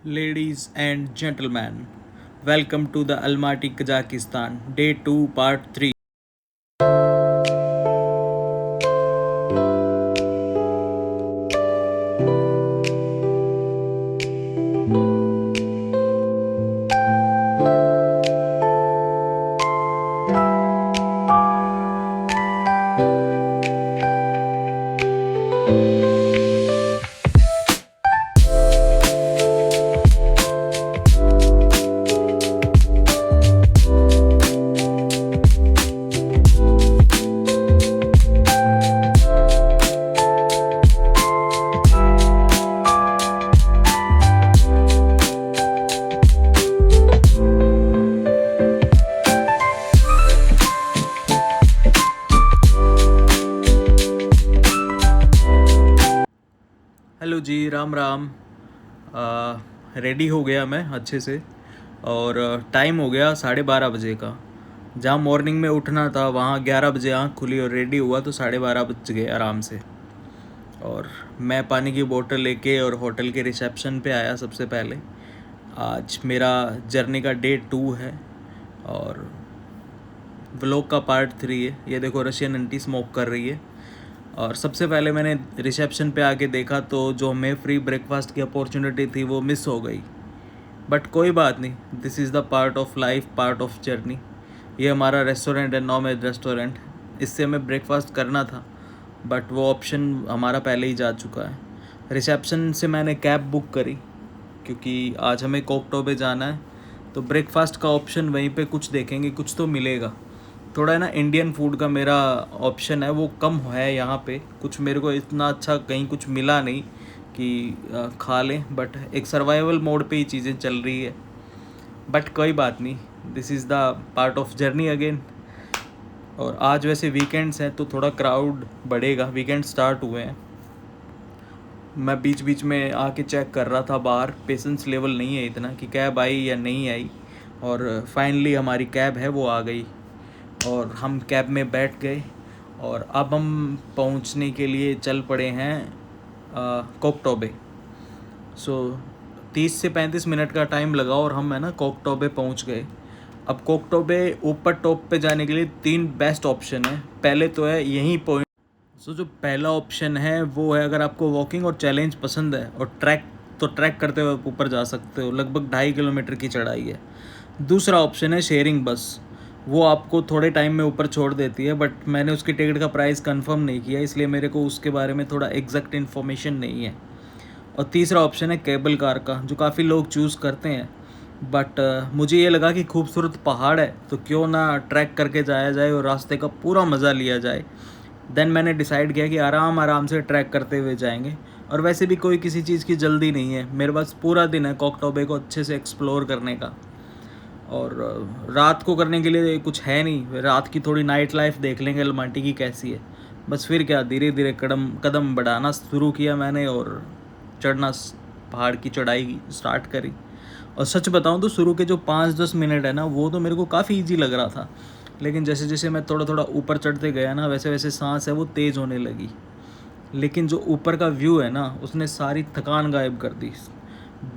Ladies and gentlemen, welcome to the Almaty, Kazakhstan, Day 2, Part 3. Hello ji, Ram Ram. Ready हो गया मैं अच्छे से और टाइम हो गया 12:30 बजे का। जहाँ मॉर्निंग में उठना था वहाँ 11 बजे आँख खुली और रेडी हुआ तो 12:30 बज गए आराम से। और मैं पानी की बोतल लेके और होटल के रिसेप्शन पे आया सबसे पहले। आज मेरा जर्नी का डे 2 है और व्लॉग का पार्ट 3 है। ये देखो रशियन आंटी स्मोक कर रही है। और सबसे पहले मैंने रिसेप्शन पे आके देखा तो जो हमें फ्री ब्रेकफास्ट की अपॉर्चुनिटी थी वो मिस हो गई। बट कोई बात नहीं, this is the part of life, part of journey. ये हमारा रेस्टोरेंट है, नॉमेड रेस्टोरेंट। इससे हमें ब्रेकफास्ट करना था बट वो ऑप्शन हमारा पहले ही जा चुका है। रिसेप्शन से मैंने कैब बुक करी क्योंकि आज हमें कोकटो पे जाना है, तो ब्रेकफास्ट का ऑप्शन वहीं पे कुछ देखेंगे, कुछ तो मिलेगा। थोड़ा है ना, इंडियन फूड का मेरा ऑप्शन है वो कम है यहाँ पे। कुछ मेरे को इतना अच्छा कहीं कुछ मिला नहीं कि खा लें, बट एक सर्वाइवल मोड पे ही चीज़ें चल रही है। बट कोई बात नहीं, this is the part of journey again. और आज वैसे वीकेंड्स हैं तो थोड़ा क्राउड बढ़ेगा, वीकेंड स्टार्ट हुए हैं। मैं बीच बीच में आके चेक कर रहा था बाहर, पेशेंस लेवल नहीं है इतना कि कैब आई या नहीं आई। और फाइनली हमारी कैब है वो आ गई और हम कैब में बैठ गए और अब हम पहुंचने के लिए चल पड़े हैं कोकटो बे। सो 30 से 35 मिनट का टाइम लगा और हम है ना कोकटो बे पहुंच गए। अब कोकटो बे ऊपर टॉप पे जाने के लिए 3 बेस्ट ऑप्शन है। पहले तो है यहीं पॉइंट। जो पहला ऑप्शन है वो है, अगर आपको वॉकिंग और चैलेंज पसंद है और ट्रैक, तो ट्रैक करते हुए ऊपर जा सकते हो। लगभग 2.5 किलोमीटर की चढ़ाई है। दूसरा ऑप्शन है शेयरिंग बस। वो आपको थोड़े टाइम में ऊपर छोड़ देती है, बट मैंने उसकी टिकट का प्राइस कंफर्म नहीं किया, इसलिए मेरे को उसके बारे में थोड़ा एग्जैक्ट इन्फॉर्मेशन नहीं है। और तीसरा ऑप्शन है केबल कार का, जो काफ़ी लोग चूज़ करते हैं। बट मुझे ये लगा कि खूबसूरत पहाड़ है तो क्यों ना ट्रैक करके जाया जाए और रास्ते का पूरा मज़ा लिया जाए। देन मैंने डिसाइड किया कि आराम आराम से ट्रैक करते हुए जाएंगे। और वैसे भी कोई किसी चीज़ की जल्दी नहीं है, मेरे पास पूरा दिन है कोकटो बे को अच्छे से एक्सप्लोर करने का। और रात को करने के लिए कुछ है नहीं, रात की थोड़ी नाइट लाइफ देख लेंगे अलमाटी की कैसी है। बस फिर क्या, धीरे धीरे कदम कदम बढ़ाना शुरू किया मैंने और चढ़ना, पहाड़ की चढ़ाई स्टार्ट करी। और सच बताऊं तो शुरू के जो 5-10 मिनट है ना, वो तो मेरे को काफ़ी इजी लग रहा था। लेकिन जैसे जैसे मैं थोड़ा थोड़ा ऊपर चढ़ते गया ना, वैसे वैसे सांस है वो तेज़ होने लगी। लेकिन जो ऊपर का व्यू है ना, उसने सारी थकान गायब कर दी।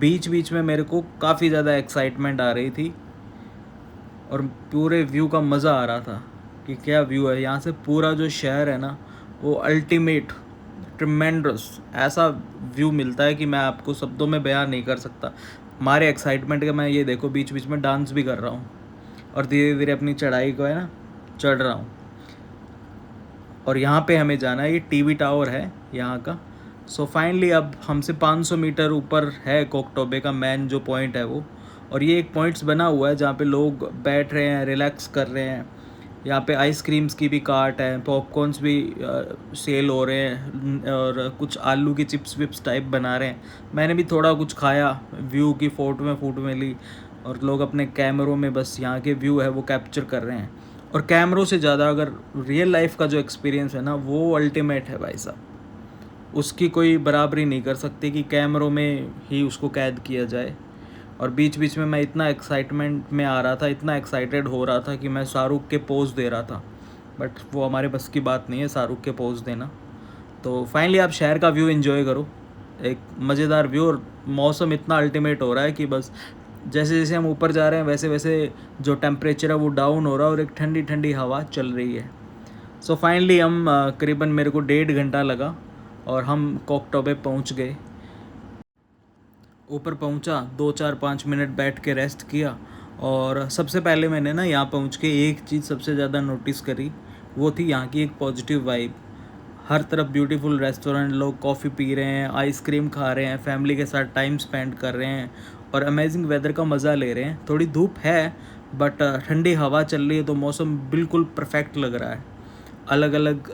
बीच बीच में मेरे को काफ़ी ज़्यादा एक्साइटमेंट आ रही थी और पूरे व्यू का मज़ा आ रहा था कि क्या व्यू है यहाँ से। पूरा जो शहर है ना, वो अल्टीमेट, ट्रिमेंडस ऐसा व्यू मिलता है कि मैं आपको शब्दों में बयान नहीं कर सकता। हमारे एक्साइटमेंट का मैं ये देखो बीच बीच में डांस भी कर रहा हूँ और धीरे धीरे अपनी चढ़ाई को है ना चढ़ रहा हूँ। और यहाँ पे हमें जाना है, ये टीवी टावर है यहाँ का। सो फाइनली अब हमसे 500 मीटर ऊपर है कोकटो बे का मेन जो पॉइंट है वो। और ये एक पॉइंट्स बना हुआ है जहाँ पे लोग बैठ रहे हैं, रिलैक्स कर रहे हैं। यहाँ पे आइसक्रीम्स की भी कार्ट है, पॉपकॉर्न्स भी सेल हो रहे हैं और कुछ आलू की चिप्स विप्स टाइप बना रहे हैं। मैंने भी थोड़ा कुछ खाया, व्यू की फ़ोटो में ली। और लोग अपने कैमरों में बस यहाँ के व्यू है वो कैप्चर कर रहे हैं। और कैमरों से ज़्यादा अगर रियल लाइफ का जो एक्सपीरियंस है ना, वो अल्टीमेट है भाई साहब। उसकी कोई बराबरी नहीं कर सकती कि कैमरों में ही उसको कैद किया जाए। और बीच बीच में मैं इतना एक्साइटमेंट में आ रहा था, इतना एक्साइटेड हो रहा था कि मैं शाहरुख के पोज दे रहा था। बट वो हमारे बस की बात नहीं है शाहरुख के पोज देना। तो फाइनली आप शहर का व्यू एंजॉय करो। एक मज़ेदार व्यू, और मौसम इतना अल्टीमेट हो रहा है कि बस जैसे जैसे हम ऊपर जा रहे हैं वैसे वैसे जो टेम्परेचर है वो डाउन हो रहा है और एक ठंडी ठंडी हवा चल रही है। सो फाइनली हम करीबन मेरे को 1.5 घंटा लगा और हम कोकटोबे पहुंच गए। ऊपर पहुंचा, 2-4-5 मिनट बैठ के रेस्ट किया, और सबसे पहले मैंने ना यहाँ पहुँच के एक चीज़ सबसे ज़्यादा नोटिस करी, वो थी यहाँ की एक पॉजिटिव वाइब। हर तरफ ब्यूटीफुल रेस्टोरेंट, लोग कॉफ़ी पी रहे हैं, आइसक्रीम खा रहे हैं, फैमिली के साथ टाइम स्पेंड कर रहे हैं और अमेजिंग वेदर का मज़ा ले रहे हैं। थोड़ी धूप है बट ठंडी हवा चल रही है तो मौसम बिल्कुल परफेक्ट लग रहा है। अलग अलग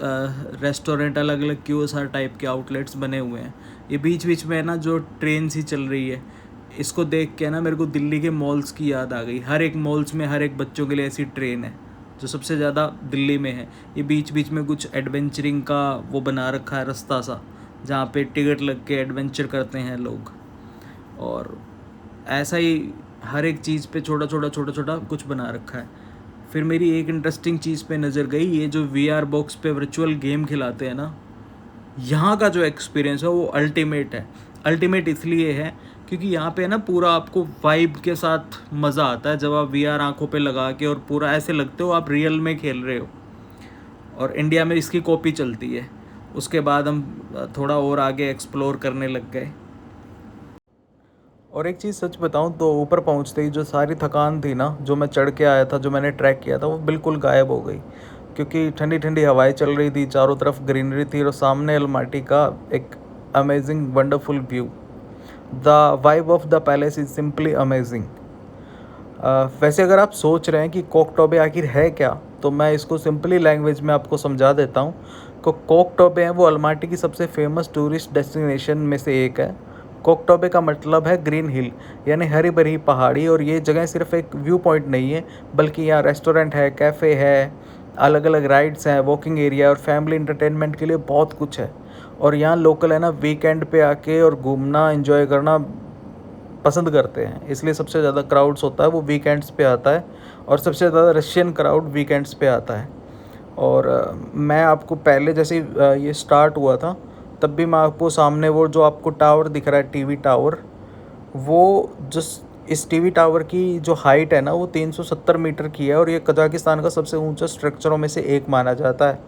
रेस्टोरेंट, अलग अलग क्यूएसआर टाइप के आउटलेट्स बने हुए हैं। ये बीच बीच में ना जो ट्रेन सी चल रही है, इसको देख के ना मेरे को दिल्ली के मॉल्स की याद आ गई। हर एक मॉल्स में हर एक बच्चों के लिए ऐसी ट्रेन है जो सबसे ज़्यादा दिल्ली में है। ये बीच बीच में कुछ एडवेंचरिंग का वो बना रखा है रास्ता सा, जहाँ पे टिकट लग के एडवेंचर करते हैं लोग। और ऐसा ही हर एक चीज़ पे छोटा छोटा छोटा छोटा कुछ बना रखा है। फिर मेरी एक इंटरेस्टिंग चीज़ पे नज़र गई, ये जो VR बॉक्स पे वर्चुअल गेम खिलाते हैं ना, यहाँ का जो एक्सपीरियंस है वो अल्टीमेट है। अल्टीमेट इसलिए है क्योंकि यहाँ पे ना पूरा आपको वाइब के साथ मज़ा आता है जब आप VR आंखों पे लगा के, और पूरा ऐसे लगते हो आप रियल में खेल रहे हो। और इंडिया में इसकी कॉपी चलती है। उसके बाद हम थोड़ा और आगे एक्सप्लोर करने लग गए। और एक चीज़ सच बताऊं तो ऊपर पहुंचते ही जो सारी थकान थी ना, जो मैं चढ़ के आया था, जो मैंने ट्रैक किया था, वो बिल्कुल गायब हो गई। क्योंकि ठंडी ठंडी हवाएं चल रही थी, चारों तरफ ग्रीनरी थी और सामने अलमाटी का एक amazing wonderful view. The vibe of the palace is simply amazing. वैसे अगर आप सोच रहे हैं कि कोकटोबे आखिर है क्या, तो मैं इसको सिंपली लैंग्वेज में आपको समझा देता हूँ। कोकटोबे है वो अलमाटी की सबसे फेमस टूरिस्ट डेस्टिनेशन में से एक है। कोकटोबे का मतलब है ग्रीन हिल, यानी हरी भरी पहाड़ी। और ये जगह सिर्फ एक व्यू पॉइंट नहीं है, बल्कि यहाँ रेस्टोरेंट है, कैफ़े है, अलग अलग राइड्स हैं, वॉकिंग एरिया और फैमिली इंटरटेनमेंट के लिए बहुत कुछ है। और यहाँ लोकल है ना वीकेंड पे आके और घूमना, एंजॉय करना पसंद करते हैं। इसलिए सबसे ज़्यादा क्राउड्स होता है वो वीकेंड्स पे आता है, और सबसे ज़्यादा रशियन क्राउड वीकेंड्स पे आता है। और मैं आपको पहले जैसे ये स्टार्ट हुआ था तब भी मैं आपको सामने वो जो आपको टावर दिख रहा है, टीवी टावर, वो जिस इस टीवी टावर की जो हाइट है ना वो 370 मीटर की है, और ये कजाकिस्तान का सबसे ऊंचा स्ट्रक्चरों में से एक माना जाता है।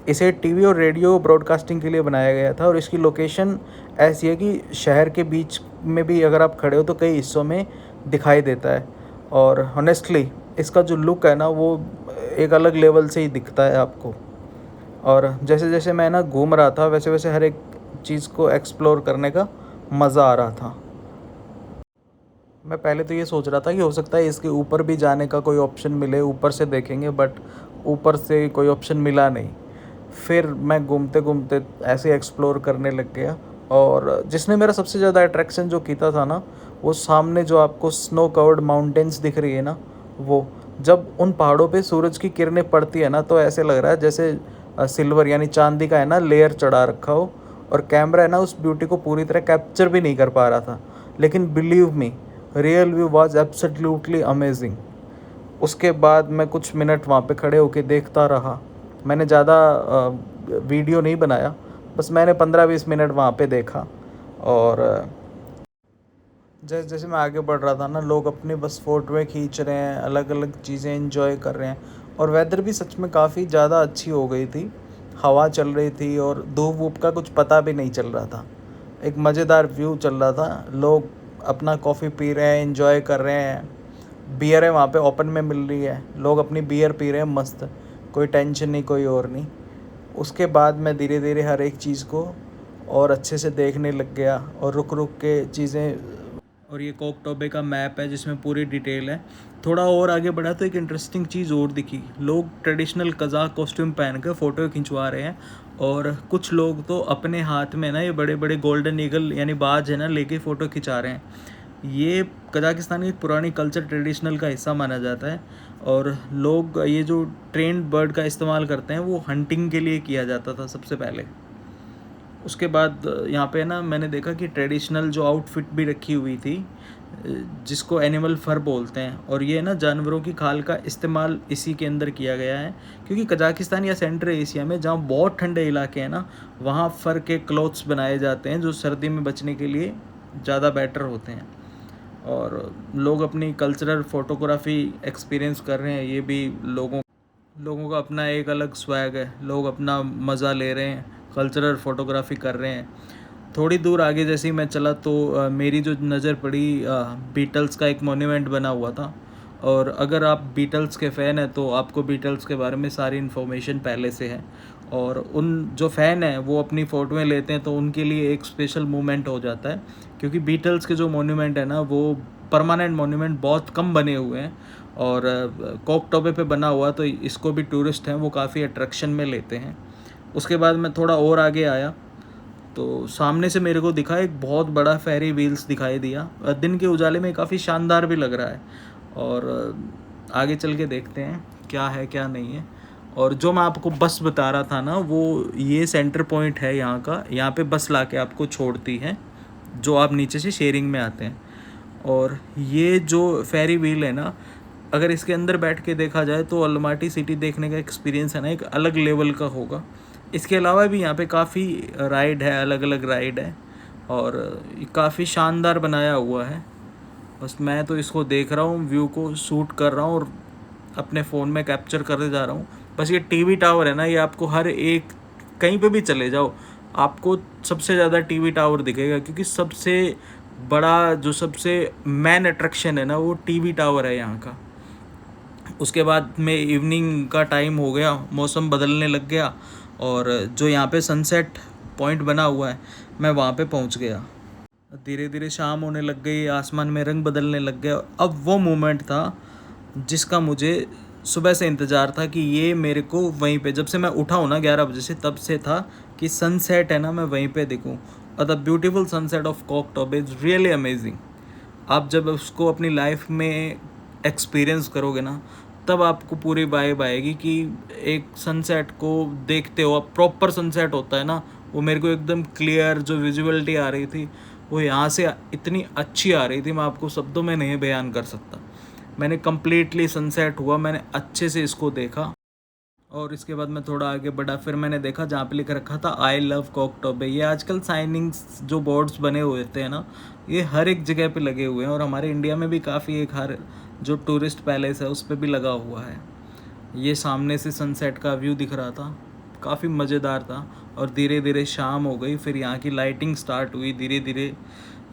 इसे टीवी और रेडियो ब्रॉडकास्टिंग के लिए बनाया गया था, और इसकी लोकेशन ऐसी है कि शहर के बीच में भी अगर आप खड़े हो तो कई हिस्सों में दिखाई देता है। और ऑनेस्टली इसका जो लुक है ना वो एक अलग लेवल से ही दिखता है आपको। और जैसे जैसे मैं ना घूम रहा था वैसे वैसे हर एक चीज़ को एक्सप्लोर करने का मज़ा आ रहा था। मैं पहले तो ये सोच रहा था कि हो सकता है इसके ऊपर भी जाने का कोई ऑप्शन मिले, ऊपर से देखेंगे, बट ऊपर से कोई ऑप्शन मिला नहीं। फिर मैं घूमते घूमते ऐसे एक्सप्लोर करने लग गया, और जिसने मेरा सबसे ज़्यादा अट्रैक्शन जो किया था ना, वो सामने जो आपको स्नो कवर्ड माउंटेन्स दिख रही है ना, वो जब उन पहाड़ों पे सूरज की किरणें पड़ती है ना तो ऐसे लग रहा है जैसे सिल्वर यानी चांदी का है ना लेयर चढ़ा रखा हो। और कैमरा है ना उस ब्यूटी को पूरी तरह कैप्चर भी नहीं कर पा रहा था, लेकिन believe me, real view was absolutely amazing. उसके बाद मैं कुछ मिनट वहाँ पे खड़े होके देखता रहा। मैंने ज़्यादा वीडियो नहीं बनाया, बस मैंने 15-20 मिनट वहाँ पे देखा। और जैसे जैसे मैं आगे बढ़ रहा था ना, लोग अपनी बस फ़ोटोएँ खींच रहे हैं, अलग अलग चीज़ें एंजॉय कर रहे हैं। और वेदर भी सच में काफ़ी ज़्यादा अच्छी हो गई थी, हवा चल रही थी और धूप वूप का कुछ पता भी नहीं चल रहा था। एक मज़ेदार व्यू चल रहा था, लोग अपना कॉफ़ी पी रहे हैं, एंजॉय कर रहे हैं। बियर है वहाँ पे ओपन में मिल रही है, लोग अपनी बियर पी रहे हैं मस्त, कोई टेंशन नहीं, कोई और नहीं। उसके बाद मैं धीरे धीरे हर एक चीज़ को और अच्छे से देखने लग गया, और रुक रुक के चीज़ें। और ये कोकटोबे का मैप है जिसमें पूरी डिटेल है। थोड़ा और आगे बढ़ा तो एक इंटरेस्टिंग चीज़ और दिखी, लोग ट्रेडिशनल कज़ाक कॉस्ट्यूम पहन कर फ़ोटो खिंचवा रहे हैं, और कुछ लोग तो अपने हाथ में ना ये बड़े बड़े गोल्डन ईगल यानी बाज है ना लेके फ़ोटो खिंचा रहे हैं। ये कजाकिस्तान की पुरानी कल्चर ट्रेडिशनल का हिस्सा माना जाता है, और लोग ये जो ट्रेंड बर्ड का इस्तेमाल करते हैं वो हंटिंग के लिए किया जाता था सबसे पहले। उसके बाद यहाँ पे ना मैंने देखा कि ट्रेडिशनल जो आउटफिट भी रखी हुई थी, जिसको एनिमल फर बोलते हैं, और ये ना जानवरों की खाल का इस्तेमाल इसी के अंदर किया गया है, क्योंकि कजाकिस्तान या सेंट्रल एशिया में जहाँ बहुत ठंडे इलाके हैं ना, वहाँ फ़र के क्लॉथ्स बनाए जाते हैं जो सर्दी में बचने के लिए ज़्यादा बेटर होते हैं। और लोग अपनी कल्चरल फ़ोटोग्राफी एक्सपीरियंस कर रहे हैं, ये भी लोगों का अपना एक अलग स्वैग है, लोग अपना मज़ा ले रहे हैं, कल्चरल फ़ोटोग्राफी कर रहे हैं। थोड़ी दूर आगे जैसे ही मैं चला तो मेरी जो नज़र पड़ी, बीटल्स का एक मोन्यूमेंट बना हुआ था। और अगर आप बीटल्स के फ़ैन हैं तो आपको बीटल्स के बारे में सारी इन्फॉर्मेशन पहले से है, और उन जो फ़ैन हैं वो अपनी फ़ोटोएं लेते हैं तो उनके लिए एक स्पेशल मोमेंट हो जाता है, क्योंकि बीटल्स के जो मोन्यूमेंट है ना वो परमानेंट मोन्यूमेंट बहुत कम बने हुए हैं, और कोकटोबे पे बना हुआ, तो इसको भी टूरिस्ट हैं वो काफ़ी अट्रैक्शन में लेते हैं। उसके बाद मैं थोड़ा और आगे आया तो सामने से मेरे को दिखा एक बहुत बड़ा फेरी व्हील्स दिखाई दिया। दिन के उजाले में काफ़ी शानदार भी लग रहा है, और आगे चल के देखते हैं क्या है क्या नहीं है। और जो मैं आपको बस बता रहा था ना, वो ये सेंटर पॉइंट है यहाँ का, यहाँ पे बस लाके आपको छोड़ती है जो आप नीचे से शेयरिंग में आते हैं। और ये जो फेरी व्हील है ना, अगर इसके अंदर बैठ के देखा जाए तो अलमाटी सिटी देखने का एक्सपीरियंस है ना एक अलग लेवल का होगा। इसके अलावा भी यहाँ पे काफ़ी राइड है, अलग अलग राइड है, और काफ़ी शानदार बनाया हुआ है। बस मैं तो इसको देख रहा हूँ, व्यू को शूट कर रहा हूँ और अपने फ़ोन में कैप्चर करते जा रहा हूँ। बस ये टीवी टावर है ना, ये आपको हर एक कहीं पे भी चले जाओ आपको सबसे ज़्यादा टीवी टावर दिखेगा, क्योंकि सबसे बड़ा जो सबसे मेन अट्रैक्शन है ना वो टीवी टावर है यहाँ का। उसके बाद में इवनिंग का टाइम हो गया, मौसम बदलने लग गया, और जो यहाँ पे सनसेट पॉइंट बना हुआ है मैं वहाँ पे पहुँच गया। धीरे धीरे शाम होने लग गई, आसमान में रंग बदलने लग गया। अब वो मोमेंट था जिसका मुझे सुबह से इंतज़ार था कि ये मेरे को वहीं पे, जब से मैं उठा हूँ ना 11 बजे से, तब से था कि सनसेट है ना मैं वहीं पे देखूँ। और the beautiful sunset of Koktobe is really amazing. आप जब उसको अपनी लाइफ में एक्सपीरियंस करोगे ना, तब आपको पूरी वाइब आएगी कि एक सनसेट को देखते हो आप, प्रॉपर सनसेट होता है ना, वो मेरे को एकदम क्लियर जो विजुअलिटी आ रही थी वो यहाँ से इतनी अच्छी आ रही थी, मैं आपको शब्दों में नहीं बयान कर सकता। मैंने कम्प्लीटली सनसेट हुआ, मैंने अच्छे से इसको देखा। और इसके बाद मैं थोड़ा आगे बढ़ा, फिर मैंने देखा जहाँ पे लिख रखा था आई लव कोकटोबे। ये आजकल साइनिंग्स जो बोर्ड्स बने हुए थे ना, ये हर एक जगह पे लगे हुए हैं, और हमारे इंडिया में भी काफ़ी एक हर जो टूरिस्ट पैलेस है उस पर भी लगा हुआ है। ये सामने से सनसेट का व्यू दिख रहा था, काफ़ी मज़ेदार था। और धीरे धीरे शाम हो गई, फिर यहाँ की लाइटिंग स्टार्ट हुई, धीरे धीरे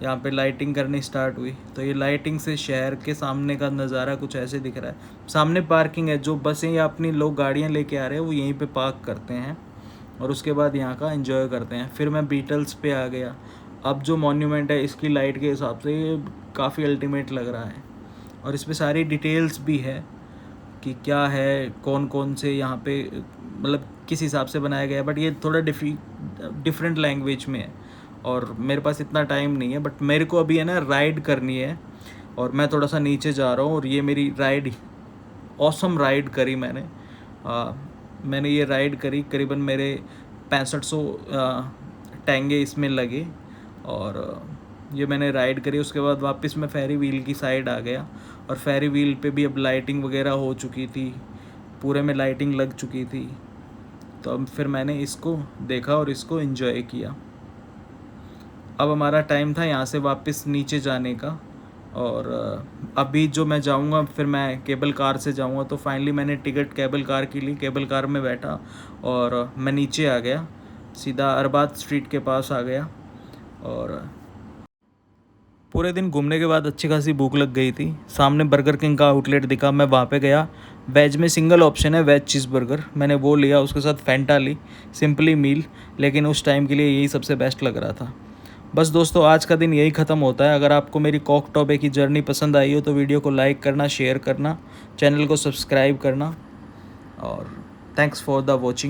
यहाँ पे लाइटिंग करनी स्टार्ट हुई। तो ये लाइटिंग से शहर के सामने का नज़ारा कुछ ऐसे दिख रहा है। सामने पार्किंग है, जो बसें या अपनी लोग गाड़ियाँ लेके आ रहे हैं वो यहीं पे पार्क करते हैं, और उसके बाद यहाँ का एंजॉय करते हैं। फिर मैं बीटल्स पे आ गया। अब जो मॉन्यूमेंट है इसकी लाइट के हिसाब से ये काफ़ी अल्टीमेट लग रहा है, और इस पर सारी डिटेल्स भी है कि क्या है, कौन कौन से यहाँ पे मतलब किस हिसाब से बनाया गया है। बट ये थोड़ा डिफरेंट लैंग्वेज में है, और मेरे पास इतना टाइम नहीं है। बट मेरे को अभी है ना राइड करनी है, और मैं थोड़ा सा नीचे जा रहा हूँ, और ये मेरी राइड ऑसम राइड करी मैंने ये राइड करी, करीबन मेरे 6500 टैंगे इसमें लगे, और ये मैंने राइड करी। उसके बाद वापस मैं फेरी व्हील की साइड आ गया, और फेरी व्हील पे भी अब लाइटिंग वगैरह हो चुकी थी, पूरे में लाइटिंग लग चुकी थी। तो अब फिर मैंने इसको देखा और इसको एंजॉय किया। अब हमारा टाइम था यहाँ से वापस नीचे जाने का, और अभी जो मैं जाऊँगा फिर मैं केबल कार से जाऊँगा। तो फाइनली मैंने टिकट केबल कार की ली, केबल कार में बैठा और मैं नीचे आ गया, सीधा अरबाज स्ट्रीट के पास आ गया। और पूरे दिन घूमने के बाद अच्छी खासी भूख लग गई थी। सामने बर्गर किंग का आउटलेट दिखा, मैं वहाँ पे गया। वेज में सिंगल ऑप्शन है वेज चीज़ बर्गर, मैंने वो लिया, उसके साथ फैंटा ली, सिंपली मील। लेकिन उस टाइम के लिए यही सबसे बेस्ट लग रहा था। बस दोस्तों, आज का दिन यही ख़त्म होता है। अगर आपको मेरी कोकटोबे की जर्नी पसंद आई हो तो वीडियो को लाइक करना, शेयर करना, चैनल को सब्सक्राइब करना, और थैंक्स फॉर द वॉचिंग।